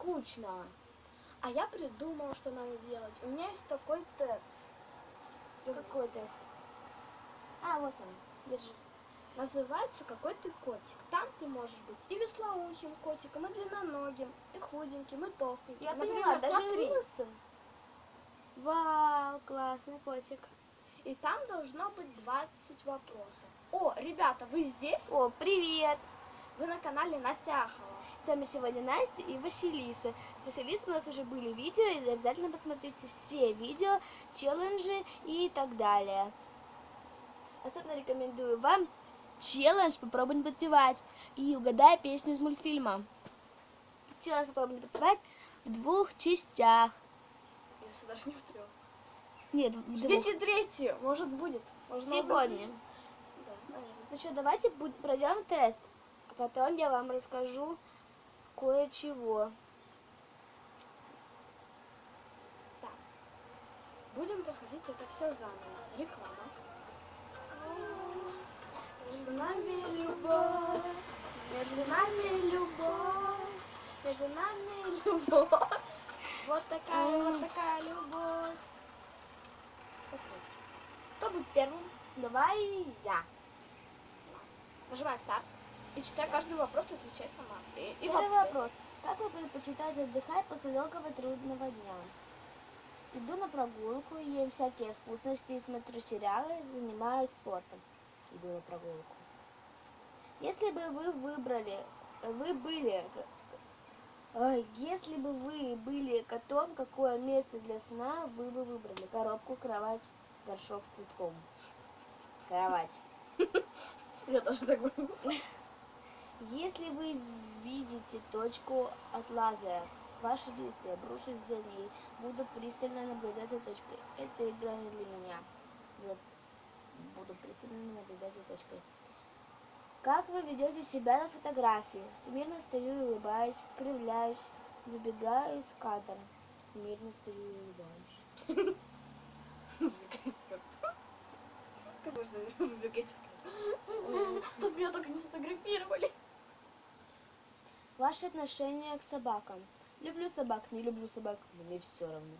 скучно. А я придумал, что надо делать. У меня есть такой тест. Какой тест? А, вот он, держи. Называется «Какой ты котик». Там ты можешь быть и веслоухим котиком, и длинноногим, и худеньким, и толстеньким. Я Например, поняла, даже смотри. лысым. Вау, классный котик. И там должно быть 20 вопросов. О, ребята, вы здесь? О, привет! Вы на канале Настя Ахова. С вами сегодня Настя и Василиса. С Василисой у нас уже были видео, и обязательно посмотрите все видео, челленджи и так далее. Особенно рекомендую вам челлендж «Попробуй не подпевать» и угадай песню из мультфильма. Челлендж «Попробуй не подпевать» в 2 частях. Если даже не в 3. Нет, в 2. Ждите 3, может будет. Сегодня. Да, наверное. Ну что, давайте пройдем тест, а потом я вам расскажу кое-чего. Так. Будем проходить это все заново. Реклама. Между нами любовь, между нами любовь, между нами любовь. Вот такая любовь. Кто будет первым? Давай я. Нажимай старт. И читай каждый вопрос, отвечай сама. Первый вопрос. Как вы предпочитаете отдыхать после долгого трудного дня? Иду на прогулку, ем всякие вкусности, смотрю сериалы, занимаюсь спортом. Иду на прогулку. Если бы если бы вы были котом, какое место для сна вы бы выбрали? Коробку, кровать, горшок с цветком. Кровать. Я тоже так буду. Если вы видите точку от лазера, ваши действия, брошусь за ней, буду пристально наблюдать за точкой. Эта игра не для меня. Я буду пристально наблюдать за точкой. Как вы ведете себя на фотографии? Смирно стою и улыбаюсь, кривляюсь, выбегаю из кадра. Смирно стою и улыбаюсь. Как можно выбегать из кадра? Чтоб меня только не сфотографировали. Ваши отношения к собакам. Люблю собак, не люблю собак, мне все равно.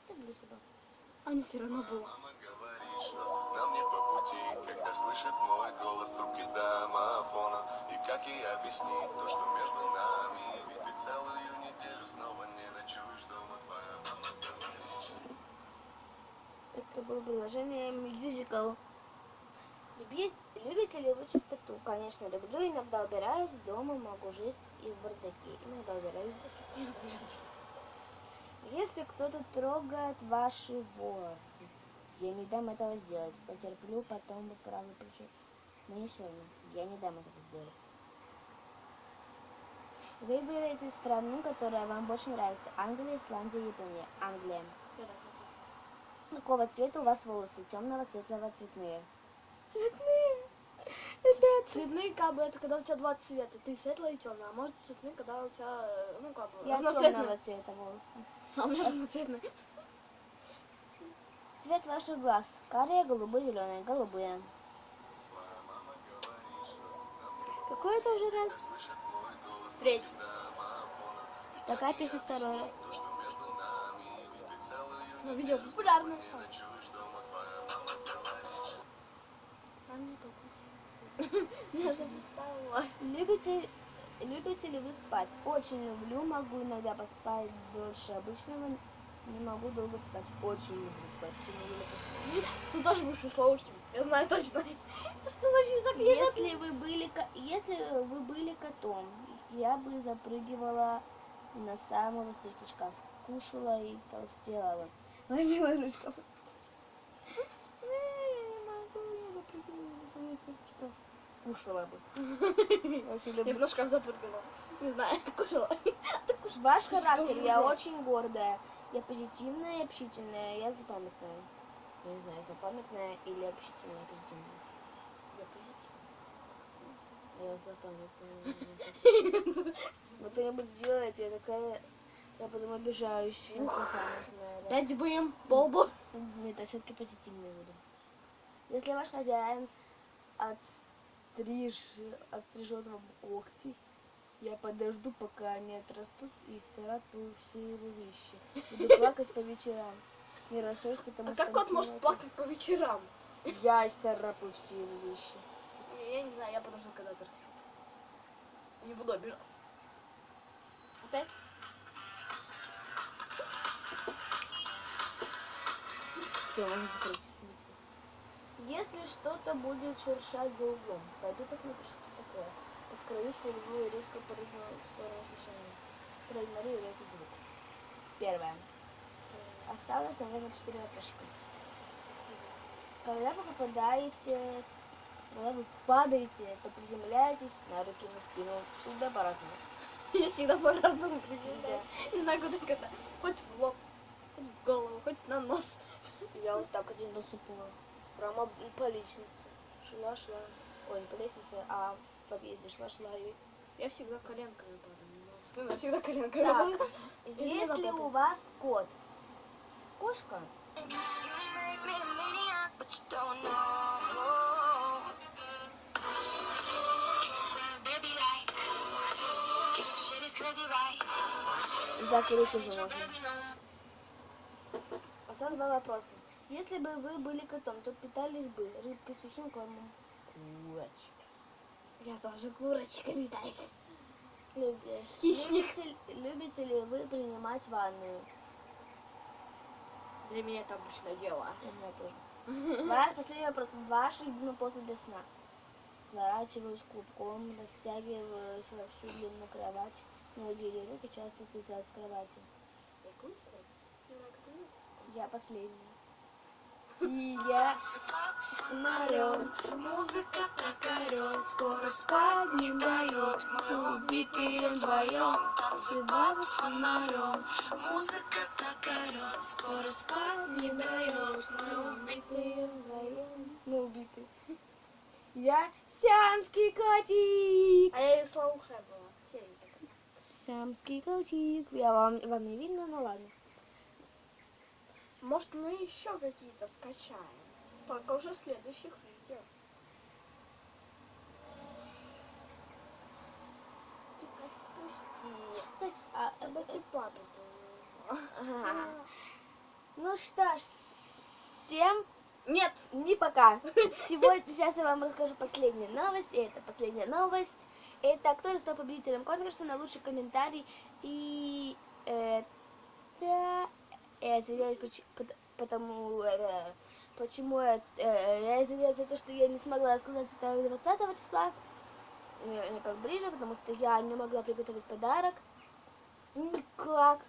Люблю собак. Они все равно было. Мама говорит, что нам не по пути, когда слышит мой голос в трубке домофона. И как ей объяснить то, что между нами? Ведь ты целую неделю снова не ночуешь дома, твоя мама говорит. Это было приложение Musical. Любите ли вы чистоту? Конечно, люблю. Иногда убираюсь дома, могу жить и в бардаке. Иногда убираюсь дома. Если кто-то трогает ваши волосы, я не дам этого сделать. Потерплю, потом правую плечо. Мне все равно. Я не дам этого сделать. Выберите страну, которая вам больше нравится. Англия, Исландия, Япония. Англия. Какого цвета у вас волосы? Темного, светлого, цветные? Цветные. Ребята. Цветные как бы это когда у тебя 2 цвета. Ты светлый и темный. А может цветные, когда у тебя, ну как бы, Я темного цвета волосы. А у меня разноцветные. Цвет ваших глаз. Карие, голубой, зеленые. Голубые. Твоя мама говорит, что нам не по Какой это уже раз? слышит мой голос в Третий. трубке домофона. И Такая как ей песня второй раз. то, что между нами? Ведь ты целую Ну, видео неделю популярное снова не стало. ночуешь дома, твоя мама говорит. Там не попадет. Я же встала. Любите ли вы спать? Очень люблю, могу иногда поспать дольше обычного, не могу долго спать. Очень люблю спать. Всю неделю поспать. Ты тоже будешь веслоухим. Я знаю точно. Ты что значит запишешь? Если вы были котом, я бы запрыгивала на самый высокий шкаф, кушала и толстела бы. Ой, милая шкаф. Я не могу, я запрыгивала на самый высокий шкаф. Кушала бы. Очень Я люблю. бы на шкаф запрыгала. Не знаю, кушала. Ваш характер, Тоже я люблю. очень гордая. Я позитивная и общительная, я злопамятная. Я не знаю, злопамятная или общительная, позитивная. Я позитивная. Я злопамятная. Вот кто-нибудь сделает, я такая, я потом обижаюсь. Я злопамятная, да. 5 БМ, Бобо. Нет, я все-таки позитивная буду. Если ваш хозяин отстрижет вам когти, Я подожду, пока они отрастут, и исцарапаю все его вещи. Буду плакать по вечерам. Не расстроюсь, потому А что... как кот может плакать по вечерам? Я исцарапаю все его вещи. Я не знаю, я подожду, когда ты растет. Не буду обижаться. Опять? Все, можно закрыть. Если что-то будет шуршать за углом, пойду посмотрю, что такое. Откроюсь, полюбую и резко порыгну в сторону мишени. Проигнорирую этот звук. Первое. Осталось, наверное, 4 вопросика. Когда вы падаете, то приземляетесь на руки, на спину. Всегда по-разному. Я всегда по-разному приземляюсь. Не знаю, куда когда. Хоть в лоб, хоть в голову, хоть на нос. Я вот так один раз упала. Прямо по лестнице. Шла. Ой, не по лестнице, а в подъезде шла и... Я всегда коленками падаю. Я всегда коленками Так, падаю. если у вас кот, кошка, закрыть уже можно. Осталось 2 вопроса. Если бы вы были котом, то питались бы рыбкой, сухим кормом, курочкой. Я тоже курочками питаюсь. Хищник. Любите ли вы принимать ванную? Для меня это обычное дело. Для меня тоже. Последний вопрос. Ваше любимое после для сна? Сворачиваюсь клубком, растягиваюсь во всю длину кровати. Ноги или руки часто свисают с кровати. Я последняя. И я Фонарем, музыка так орёт, скоро спать не дает. Мы убитые вдвоем, танцевать фонарем. Музыка так орёт, скоро спать не дает. Мы убитые вдвоем. Мы убиты. Я сиамский котик. А я и слоухая была. Серенькая такая. Сиамский котик. Я вам не видно, но ладно. Может, мы еще какие-то скачаем? Только уже в следующих видео. Отпусти. Стой, Давайте папе-то ага. Ну что ж, всем Нет! не пока. Сейчас я вам расскажу последнюю новость. Это последняя новость. Это кто же стал победителем конкурса на лучший комментарий. И это... Я извиняюсь, почему я извиняюсь за то, что я не смогла сказать это 20 числа. Никак ближе, потому что я не могла приготовить подарок. Никак.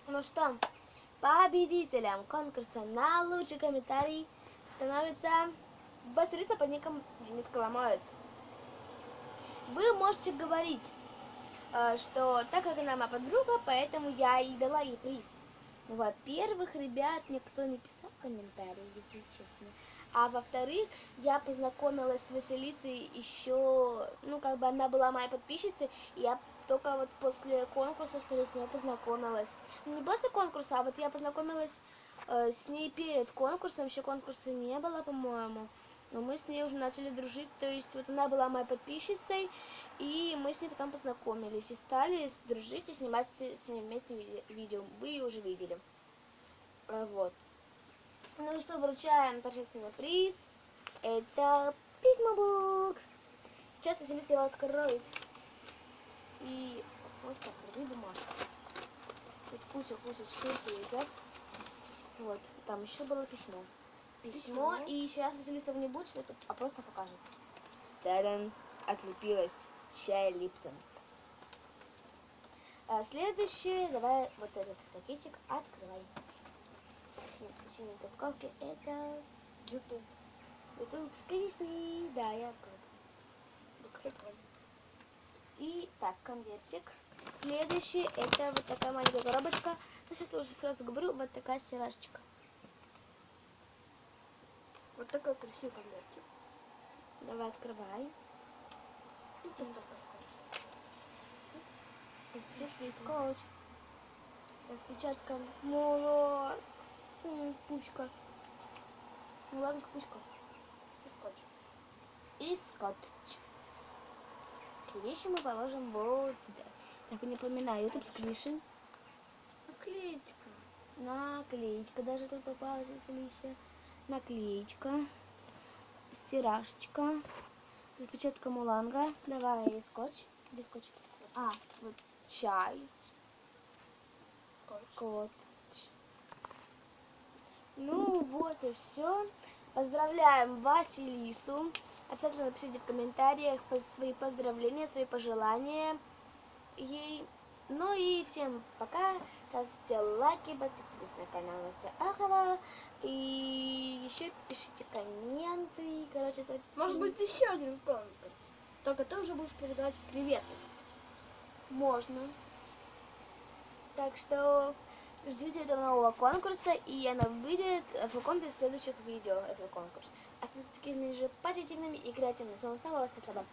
Ну что, победителем конкурса на лучший комментарий становится Василиса под ником Денис Коломоец. Вы можете говорить, что так как она моя подруга, поэтому я и дала ей приз. Ну, во-первых, ребят, никто не писал комментарии, если честно. А во-вторых, я познакомилась с Василисой еще, ну, как бы она была моей подписчицей, и я только вот после конкурса, что ли, с ней познакомилась. Ну, не после конкурса, а вот я познакомилась с ней перед конкурсом, еще конкурса не было, по-моему. Но мы с ней уже начали дружить, то есть вот она была моей подписчицей, и мы с ней потом познакомились и стали дружить и снимать с ней вместе видео. Вы ее уже видели. Вот. Ну и что, вручаем торжественный приз. Это письмобокс. Сейчас Василиса его откроет. И просто оторви бумажку. Тут куча сюрпризов. Вот, там еще было письмо. Письмо. И сейчас Василиса не будет читать, а просто покажет. Та-дан! Отлепилась. Чай Липтон. Следующее, давай вот этот пакетик открывай. Синенькой упаковки это YouTube. YouTube сквисный. Да, я открою. И так, конвертик. Следующий это вот такая маленькая коробочка. Ну, сейчас я уже сразу говорю, вот такая стиражечка. Вот такой красивый конвертик. Давай, открывай. Это столько скотча. Терпи, скотч. Распечатка. Молот. Пучка. Муланка, пучка. И скотч. И скотч. эти вещи мы положим вот сюда. Так, и напоминаю, YouTube сквиши. Наклеечка. Наклеечка даже тут попалась, Василиса. Наклеечка. Стирашечка. Распечатка Муланга. Давай скотч. Где скотч? А, вот чай. Скотч. Ну вот и все. Поздравляем Василису. Обязательно напишите в комментариях свои поздравления, свои пожелания ей. Ну и всем пока. Ставьте лайки, подписывайтесь на канал Вася Ахова. И еще пишите комменты. Короче, ставьте Может быть, еще один конкурс. Только ты уже будешь передавать приветы. можно. Так что ждите этого нового конкурса, и она выйдет в каком-то из следующих видео, этот конкурс. Оставайтесь такими же позитивными и креативными. С вами самого светлого.